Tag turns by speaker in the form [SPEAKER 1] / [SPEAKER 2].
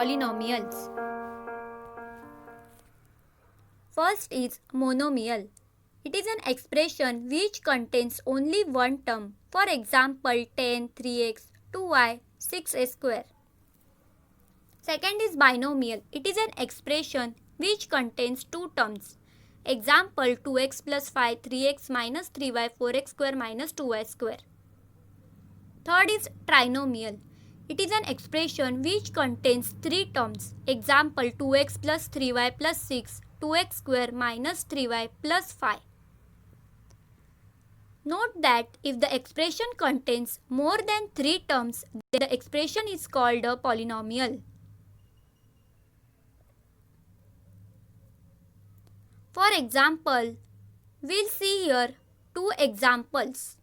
[SPEAKER 1] polynomials. First is monomial. It is an expression which contains only one term. For example, 10, 3x, 2y, 6a square. Second is binomial. It is an expression which contains two terms. Example, 2x plus 5, 3x minus 3y, 4x square minus 2y square. Third is trinomial. It is an expression which contains three terms. Example, 2x plus 3y plus 6, 2x square minus 3y plus 5. Note that if the expression contains more than three terms, then the expression is called a polynomial. For example, we'll see here two examples.